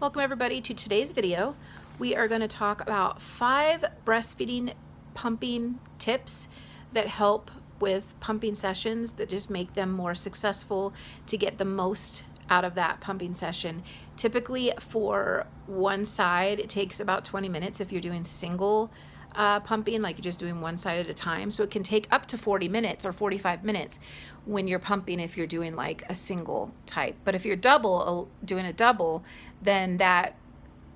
Welcome everybody to today's video. We are going to talk about 5 breastfeeding pumping tips that help with pumping sessions that just make them more successful to get the most out of that pumping session. Typically for one side it takes about 20 minutes if you're doing single pumping, like you're just doing one side at a time. So it can take up to 40 minutes or 45 minutes when you're pumping if you're doing like a single type. But if you're doing a double, then that,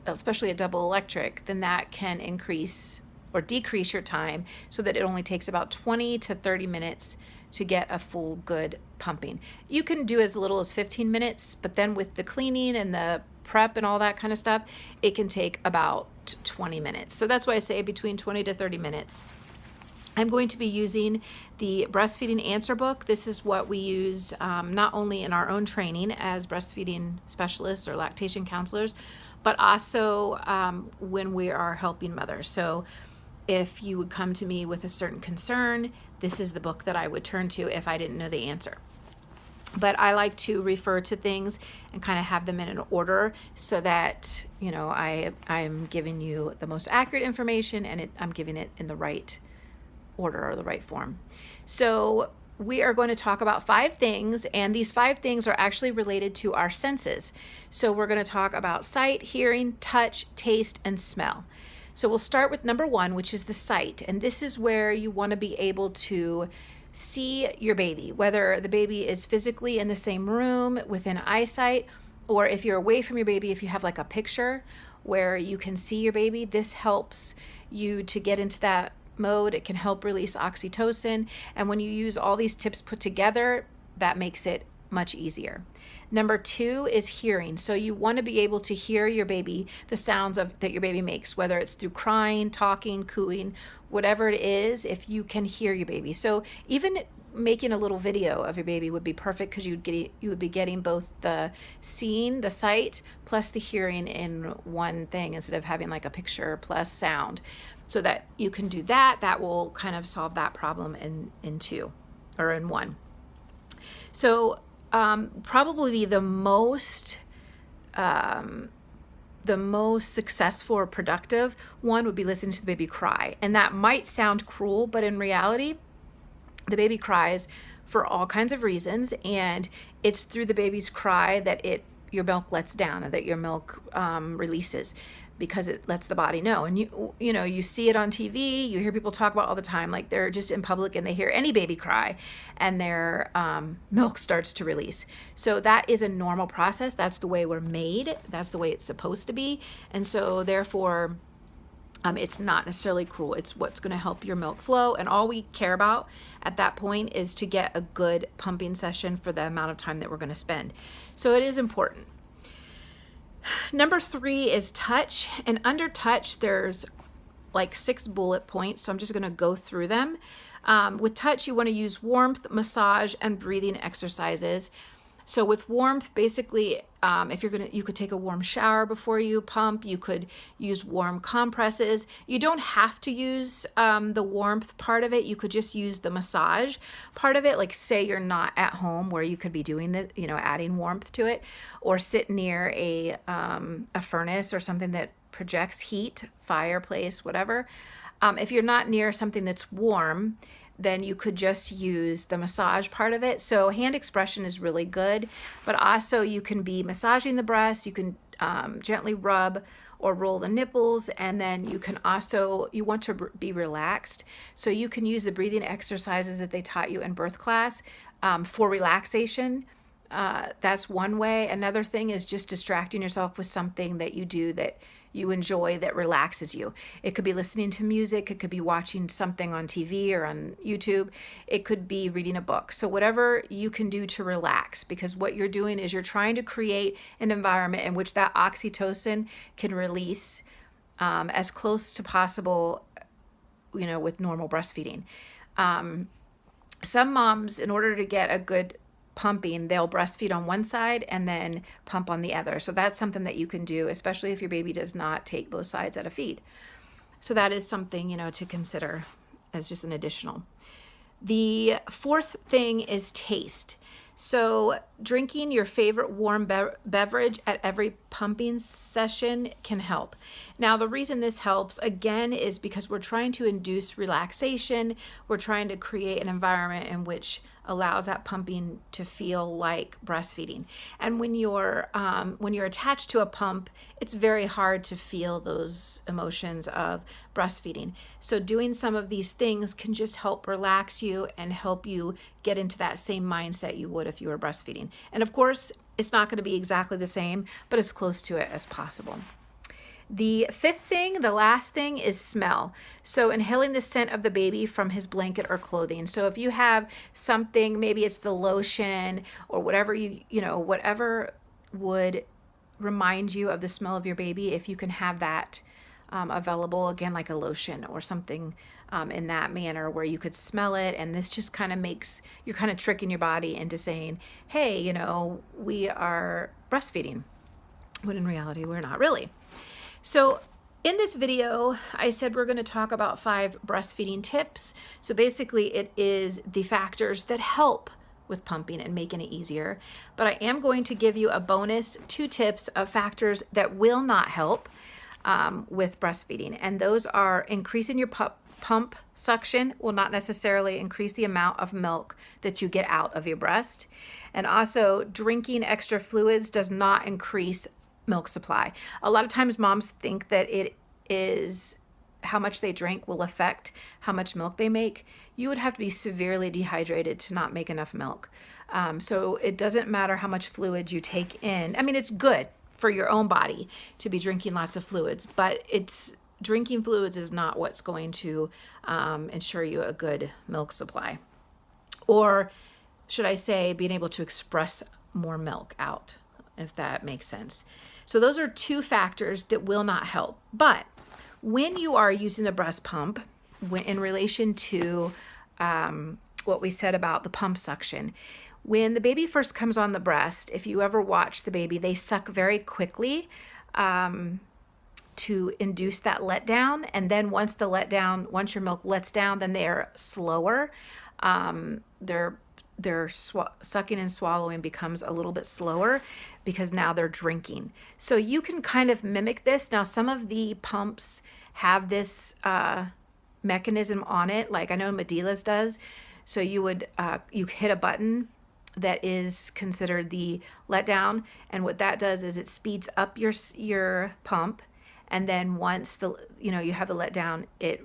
especially a double electric, then that can increase or decrease your time so that it only takes about 20 to 30 minutes to get a full good pumping. You can do as little as 15 minutes, but then with the cleaning and the prep and all that kind of stuff, it can take about 20 minutes. So that's why I say between 20 to 30 minutes. I'm going to be using the breastfeeding answer book. This is what we use not only in our own training as breastfeeding specialists or lactation counselors, but also when we are helping mothers. So if you would come to me with a certain concern, this is the book that I would turn to if I didn't know the answer. But I like to refer to things and kind of have them in an order so that, you know, I'm giving you the most accurate information and I'm giving it in the right order or the right form. So we are going to talk about 5 things, and these 5 things are actually related to our senses. So we're going to talk about sight, hearing, touch, taste, and smell. So we'll start with number 1, which is the sight. And this is where you want to be able to see your baby, whether the baby is physically in the same room within eyesight, or if you're away from your baby, if you have like a picture where you can see your baby. This helps you to get into that mode. It can help release oxytocin. And when you use all these tips put together, that makes it much easier. Number 2 is hearing. So you want to be able to hear your baby, the sounds that your baby makes, whether it's through crying, talking, cooing, whatever it is, if you can hear your baby. So even making a little video of your baby would be perfect, because you would be getting both the seeing, the sight, plus the hearing in one thing instead of having like a picture plus sound. So that you can do that. That will kind of solve that problem in 2 or in 1. So probably the most successful or productive one would be listening to the baby cry. And that might sound cruel, but in reality, the baby cries for all kinds of reasons, and it's through the baby's cry that your milk lets down, and that your milk releases, because it lets the body know. And you know, you see it on TV, you hear people talk about all the time, like they're just in public and they hear any baby cry and their milk starts to release. So that is a normal process. That's the way we're made. That's the way it's supposed to be. And so therefore, it's not necessarily cruel. It's what's going to help your milk flow. And all we care about at that point is to get a good pumping session for the amount of time that we're going to spend. So it is important. Number 3 is touch. And under touch, there's like 6 bullet points. So I'm just going to go through them. With touch, you want to use warmth, massage, and breathing exercises. So with warmth, basically, if you could take a warm shower before you pump. You could use warm compresses. You don't have to use the warmth part of it. You could just use the massage part of it. Like say you're not at home where you could be doing the, adding warmth to it, or sit near a furnace or something that projects heat, fireplace, whatever. If you're not near something that's warm, then you could just use the massage part of it. So hand expression is really good, but also you can be massaging the breast. You can gently rub or roll the nipples, and then you can also, you want to be relaxed. So you can use the breathing exercises that they taught you in birth class for relaxation. That's one way. Another thing is just distracting yourself with something that you do that you enjoy, that relaxes you. It could be listening to music. It could be watching something on TV or on YouTube. It could be reading a book. So whatever you can do to relax, because what you're doing is you're trying to create an environment in which that oxytocin can release as close to possible, with normal breastfeeding. Some moms, in order to get a good pumping, they'll breastfeed on one side and then pump on the other. So that's something that you can do, especially if your baby does not take both sides at a feed. So that is something, to consider as just an additional. The 4th thing is taste. So drinking your favorite warm beverage at every pumping session can help. Now, the reason this helps, again, is because we're trying to induce relaxation. We're trying to create an environment in which allows that pumping to feel like breastfeeding. And when you're attached to a pump, it's very hard to feel those emotions of breastfeeding. So doing some of these things can just help relax you and help you get into that same mindset you would if you were breastfeeding. And of course, it's not going to be exactly the same, but as close to it as possible. The fifth thing, the last thing, is smell. So inhaling the scent of the baby from his blanket or clothing. So if you have something, maybe it's the lotion or whatever whatever would remind you of the smell of your baby, if you can have that available, again, like a lotion or something in that manner where you could smell it. And this just kind of you're kind of tricking your body into saying, hey, we are breastfeeding, when in reality, we're not really. So in this video, I said we're going to talk about 5 breastfeeding tips. So basically it is the factors that help with pumping and making it easier. But I am going to give you a bonus 2 tips of factors that will not help with breastfeeding. And those are increasing your pump suction will not necessarily increase the amount of milk that you get out of your breast. And also drinking extra fluids does not increase milk supply. A lot of times moms think that it is how much they drink will affect how much milk they make. You would have to be severely dehydrated to not make enough milk. So it doesn't matter how much fluid you take in. I mean, it's good for your own body to be drinking lots of fluids, but drinking fluids is not what's going to ensure you a good milk supply. Or should I say, being able to express more milk out, if that makes sense. So those are 2 factors that will not help. But when you are using a breast pump, in relation to what we said about the pump suction, when the baby first comes on the breast, if you ever watch the baby, they suck very quickly to induce that letdown. And then once your milk lets down, then they're slower. Their sucking and swallowing becomes a little bit slower because now they're drinking. So you can kind of mimic this. Now, some of the pumps have this mechanism on it, like I know Medila's does. So you hit a button that is considered the letdown, and what that does is it speeds up your pump, and then once you have the letdown, it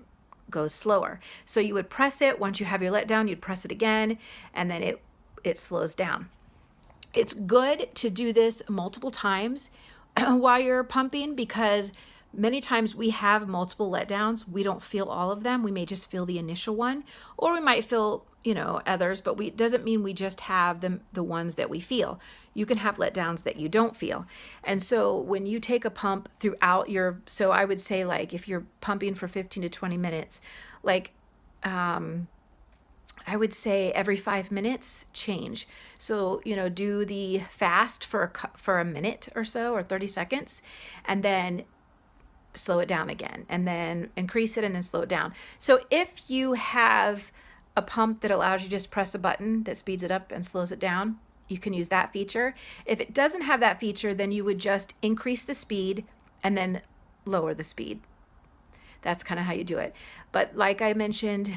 goes slower. So you would press it. Once you have your letdown, you'd press it again, and then it slows down. It's good to do this multiple times while you're pumping, because many times we have multiple letdowns. We don't feel all of them. We may just feel the initial one, or we might feel others, but it doesn't mean we just have the ones that we feel. You can have letdowns that you don't feel. And so when you take a pump throughout so I would say, like, if you're pumping for 15 to 20 minutes, like, I would say every 5 minutes change. So, do the fast for a minute or so, or 30 seconds, and then slow it down again, and then increase it, and then slow it down. So if you have a pump that allows you to just press a button that speeds it up and slows it down, you can use that feature. If it doesn't have that feature, then you would just increase the speed and then lower the speed. That's kind of how you do it. But like I mentioned,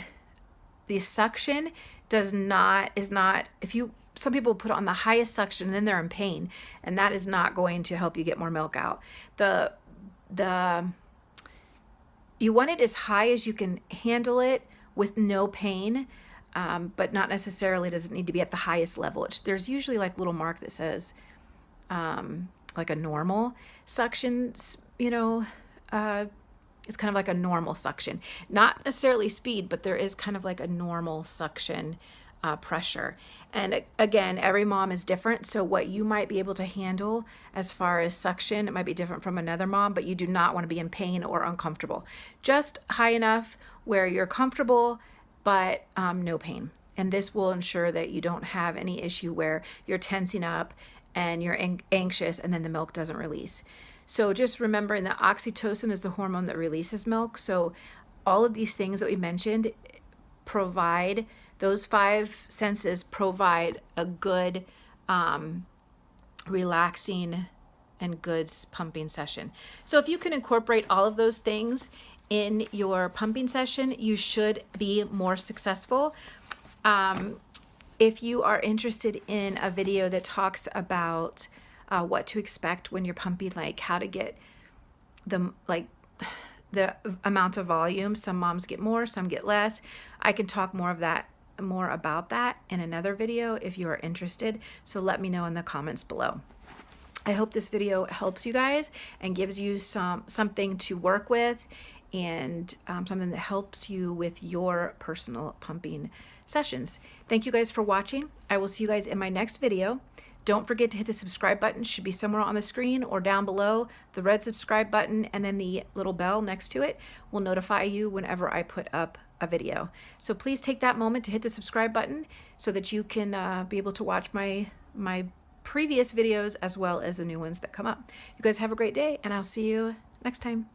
the suction some people put it on the highest suction and then they're in pain, and that is not going to help you get more milk out. You want it as high as you can handle it with no pain, but not necessarily does it need to be at the highest level. There's usually like a little mark that says like a normal suction, it's kind of like a normal suction. Not necessarily speed, but there is kind of like a normal suction pressure. And again, every mom is different. So what you might be able to handle as far as suction, it might be different from another mom, but you do not want to be in pain or uncomfortable. Just high enough where you're comfortable, but no pain. And this will ensure that you don't have any issue where you're tensing up and you're anxious and then the milk doesn't release. So just remembering that oxytocin is the hormone that releases milk. So all of these things that we mentioned provide Those 5 senses provide a good, relaxing and good pumping session. So if you can incorporate all of those things in your pumping session, you should be more successful. If you are interested in a video that talks about what to expect when you're pumping, like how to get the amount of volume, some moms get more, some get less. I can talk more about that in another video if you are interested. So let me know in the comments below. I hope this video helps you guys and gives you something to work with, and something that helps you with your personal pumping sessions. Thank you guys for watching. I will see you guys in my next video. Don't forget to hit the subscribe button. It should be somewhere on the screen or down below. The red subscribe button and then the little bell next to it will notify you whenever I put up a video. So please take that moment to hit the subscribe button so that you can be able to watch my previous videos as well as the new ones that come up. You guys have a great day, and I'll see you next time.